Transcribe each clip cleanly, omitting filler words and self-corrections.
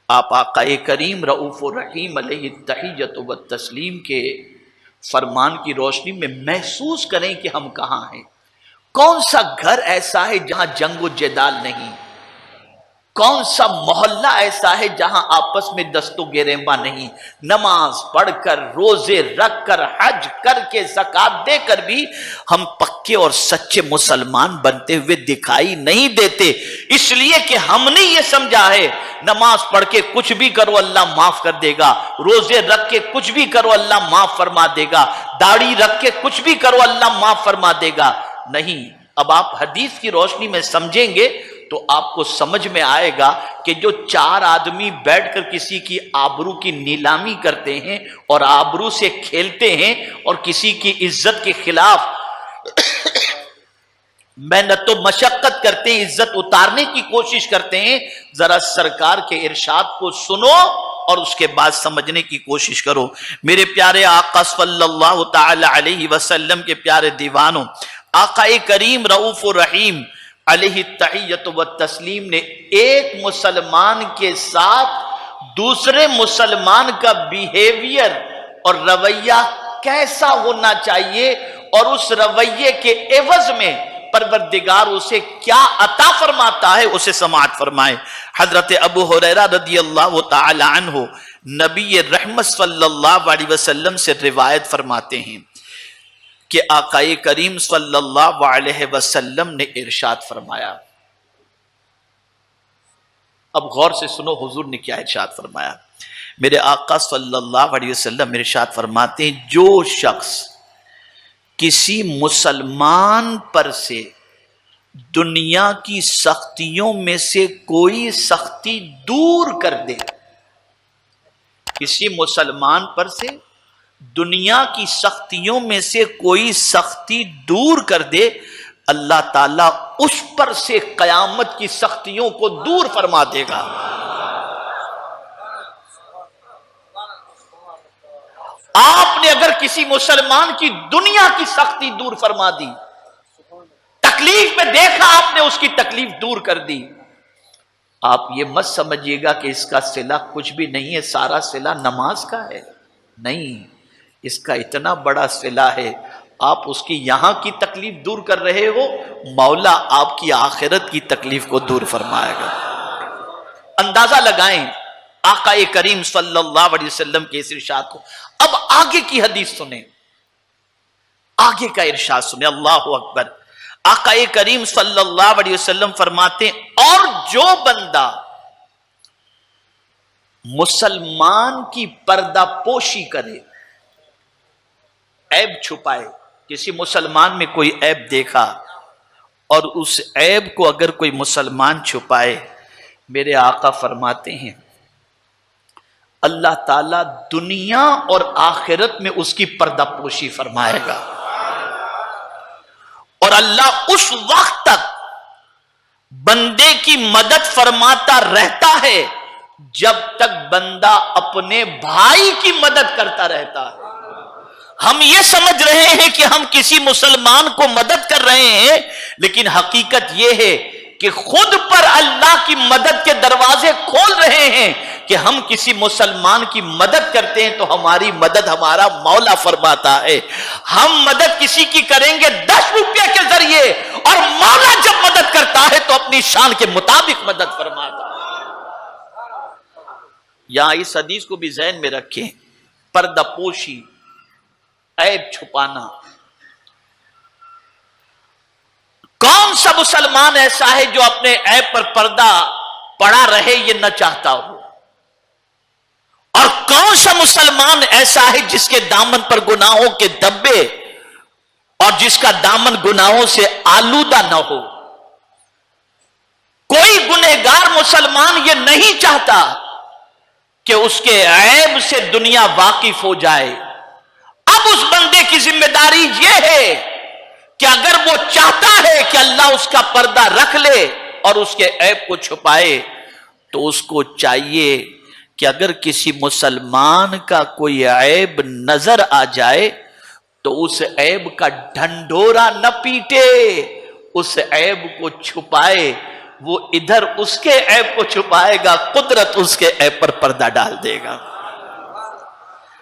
آپ آقا کریم رؤوف الرحیم علیہ التحیۃ والتسلیم کے فرمان کی روشنی میں محسوس کریں کہ ہم کہاں ہیں۔ کون سا گھر ایسا ہے جہاں جنگ و جدال نہیں؟ کون سا محلہ ایسا ہے جہاں آپس میں دست و گریباں نہیں؟ نماز پڑھ کر، روزے رکھ کر، حج کر کے، زکوٰۃ دے کر بھی ہم پکے اور سچے مسلمان بنتے ہوئے دکھائی نہیں دیتے، اس لیے کہ ہم نے یہ سمجھا ہے نماز پڑھ کے کچھ بھی کرو اللہ معاف کر دے گا، روزے رکھ کے کچھ بھی کرو اللہ معاف فرما دے گا، داڑھی رکھ کے کچھ بھی کرو اللہ معاف فرما دے گا۔ نہیں، اب آپ حدیث کی روشنی میں سمجھیں گے تو آپ کو سمجھ میں آئے گا کہ جو چار آدمی بیٹھ کر کسی کی آبرو کی نیلامی کرتے ہیں اور آبرو سے کھیلتے ہیں اور کسی کی عزت کے خلاف محنت و مشقت کرتے ہیں، عزت اتارنے کی کوشش کرتے ہیں، ذرا سرکار کے ارشاد کو سنو اور اس کے بعد سمجھنے کی کوشش کرو۔ میرے پیارے آقا صلی اللہ تعالی علیہ وسلم کے پیارے دیوانوں، آقا کریم رؤوف الرحیم علیہ التحیۃ والتسلیم نے ایک مسلمان کے ساتھ دوسرے مسلمان کا بیہیویئر اور رویہ کیسا ہونا چاہیے اور اس رویے کے عوض میں پروردگار اسے کیا عطا فرماتا ہے، اسے سماعت فرمائے۔ حضرت ابو ہریرہ رضی اللہ تعالی عنہ نبی رحمت صلی اللہ علیہ وسلم سے روایت فرماتے ہیں کہ آقا کریم صلی اللہ علیہ وسلم نے ارشاد فرمایا، اب غور سے سنو حضور نے کیا ارشاد فرمایا۔ میرے آقا صلی اللہ علیہ وسلم ارشاد فرماتے ہیں، جو شخص کسی مسلمان پر سے دنیا کی سختیوں میں سے کوئی سختی دور کر دے، کسی مسلمان پر سے دنیا کی سختیوں میں سے کوئی سختی دور کر دے، اللہ تعالیٰ اس پر سے قیامت کی سختیوں کو دور فرما دے گا۔ آپ نے اگر کسی مسلمان کی دنیا کی سختی دور فرما دی، تکلیف میں دیکھا آپ نے اس کی تکلیف دور کر دی، آپ یہ مت سمجھیے گا کہ اس کا صلہ کچھ بھی نہیں ہے، سارا صلہ نماز کا ہے، نہیں، اس کا اتنا بڑا صلہ ہے۔ آپ اس کی یہاں کی تکلیف دور کر رہے ہو، مولا آپ کی آخرت کی تکلیف کو دور فرمائے گا۔ اندازہ لگائیں آقا کریم صلی اللہ علیہ وسلم کے اس ارشاد کو۔ اب آگے کی حدیث سنیں، آگے کا ارشاد سنیں، اللہ اکبر۔ آقا کریم صلی اللہ علیہ وسلم فرماتے ہیں، اور جو بندہ مسلمان کی پردہ پوشی کرے، عیب چھپائے، کسی مسلمان میں کوئی عیب دیکھا اور اس عیب کو اگر کوئی مسلمان چھپائے، میرے آقا فرماتے ہیں اللہ تعالیٰ دنیا اور آخرت میں اس کی پردہ پوشی فرمائے گا، اور اللہ اس وقت تک بندے کی مدد فرماتا رہتا ہے جب تک بندہ اپنے بھائی کی مدد کرتا رہتا ہے۔ ہم یہ سمجھ رہے ہیں کہ ہم کسی مسلمان کو مدد کر رہے ہیں، لیکن حقیقت یہ ہے کہ خود پر اللہ کی مدد کے دروازے کھول رہے ہیں کہ ہم کسی مسلمان کی مدد کرتے ہیں تو ہماری مدد ہمارا مولا فرماتا ہے۔ ہم مدد کسی کی کریں گے 10 روپے کے ذریعے، اور مولا جب مدد کرتا ہے تو اپنی شان کے مطابق مدد فرماتا ہے۔ یہاں اس حدیث کو بھی ذہن میں رکھیں، پردہ پوشی، عیب چھپانا۔ کون سا مسلمان ایسا ہے جو اپنے عیب پر پردہ پڑا رہے یہ نہ چاہتا ہو؟ اور کون سا مسلمان ایسا ہے جس کے دامن پر گناہوں کے دبے اور جس کا دامن گناہوں سے آلودہ نہ ہو؟ کوئی گنہگار مسلمان یہ نہیں چاہتا کہ اس کے عیب سے دنیا واقف ہو جائے۔ اب اس بندے کی ذمہ داری یہ ہے کہ اگر وہ چاہتا ہے کہ اللہ اس کا پردہ رکھ لے اور اس کے عیب کو چھپائے، تو اس کو چاہیے کہ اگر کسی مسلمان کا کوئی عیب نظر آ جائے تو اس عیب کا ڈھنڈورا نہ پیٹے، اس عیب کو چھپائے۔ وہ ادھر اس کے عیب کو چھپائے گا، قدرت اس کے عیب پر پردہ ڈال دے گا۔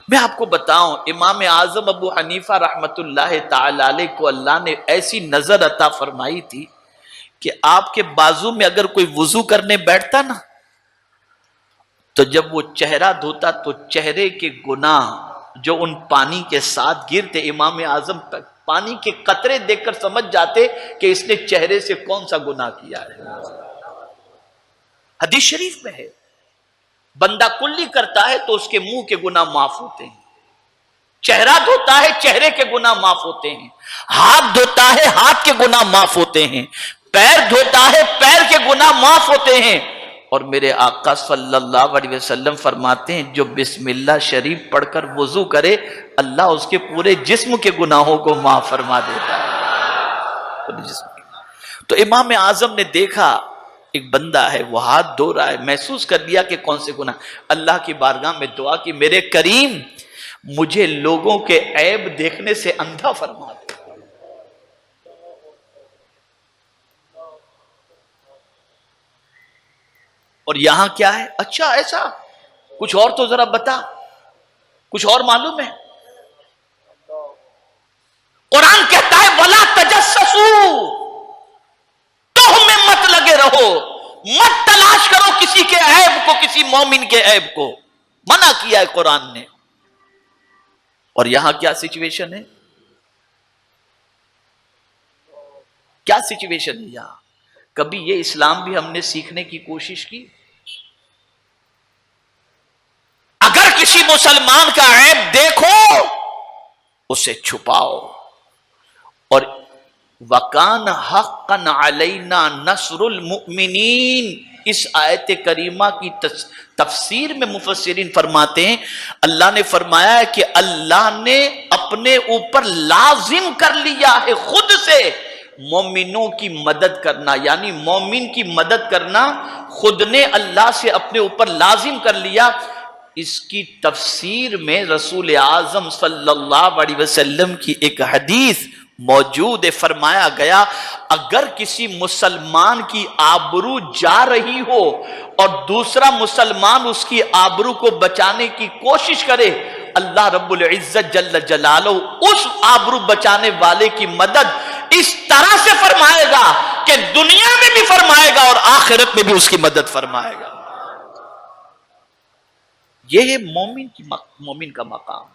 میں آپ کو بتاؤں، امام اعظم ابو حنیفہ رحمت اللہ تعالی علیہ کو اللہ نے ایسی نظر عطا فرمائی تھی کہ آپ کے بازو میں اگر کوئی وضو کرنے بیٹھتا نا تو جب وہ چہرہ دھوتا تو چہرے کے گناہ جو ان پانی کے ساتھ گرتے، امام اعظم پانی کے قطرے دیکھ کر سمجھ جاتے کہ اس نے چہرے سے کون سا گناہ کیا ہے۔ حدیث شریف میں ہے، بندہ کلی کرتا ہے تو اس کے منہ کے گناہ معاف ہوتے ہیں، چہرہ دھوتا ہے چہرے کے گناہ معاف ہوتے ہیں، ہاتھ دھوتا ہے ہاتھ کے گناہ معاف ہوتے ہیں، پیر دھوتا ہے پیر کے گناہ معاف ہوتے ہیں۔ اور میرے آقا صلی اللہ علیہ وسلم فرماتے ہیں جو بسم اللہ شریف پڑھ کر وضو کرے اللہ اس کے پورے جسم کے گناہوں کو معاف فرما دیتا ہے۔ تو امام اعظم نے دیکھا ایک بندہ ہے وہ ہاتھ دھو رہا ہے، محسوس کر لیا کہ کون سے گناہ، اللہ کی بارگاہ میں دعا کی میرے کریم مجھے لوگوں کے عیب دیکھنے سے اندھا فرما دے۔ اور یہاں کیا ہے؟ اچھا ایسا کچھ اور تو ذرا بتا، کچھ اور معلوم ہے؟ قرآن کہتا ہے وَلَا تَجَسَّسُوا، تم میں مت لگے رہو، مت تلاش کرو کسی کے عیب کو، کسی مومن کے عیب کو، منع کیا ہے قرآن نے۔ اور یہاں کیا سچویشن ہے؟ کیا سچویشن ہے یہاں؟ کبھی یہ اسلام بھی ہم نے سیکھنے کی کوشش کی؟ اگر کسی مسلمان کا عیب دیکھو اسے چھپاؤ، اور وَكَانَ حَقًّا عَلَيْنَا نَصْرُ الْمُؤْمِنِينَ، اس آیت کریمہ کی تفسیر میں مفسرین فرماتے ہیں اللہ نے فرمایا ہے کہ اللہ نے اپنے اوپر لازم کر لیا ہے خود سے مومنوں کی مدد کرنا، یعنی مومن کی مدد کرنا خود نے اللہ سے اپنے اوپر لازم کر لیا۔ اس کی تفسیر میں رسول اعظم صلی اللہ علیہ وسلم کی ایک حدیث موجود ہے، فرمایا گیا اگر کسی مسلمان کی آبرو جا رہی ہو اور دوسرا مسلمان اس کی آبرو کو بچانے کی کوشش کرے، اللہ رب العزت جل جلالہ اس آبرو بچانے والے کی مدد اس طرح سے فرمائے گا کہ دنیا میں بھی فرمائے گا اور آخرت میں بھی اس کی مدد فرمائے گا۔ یہ ہے مومن کا مقام۔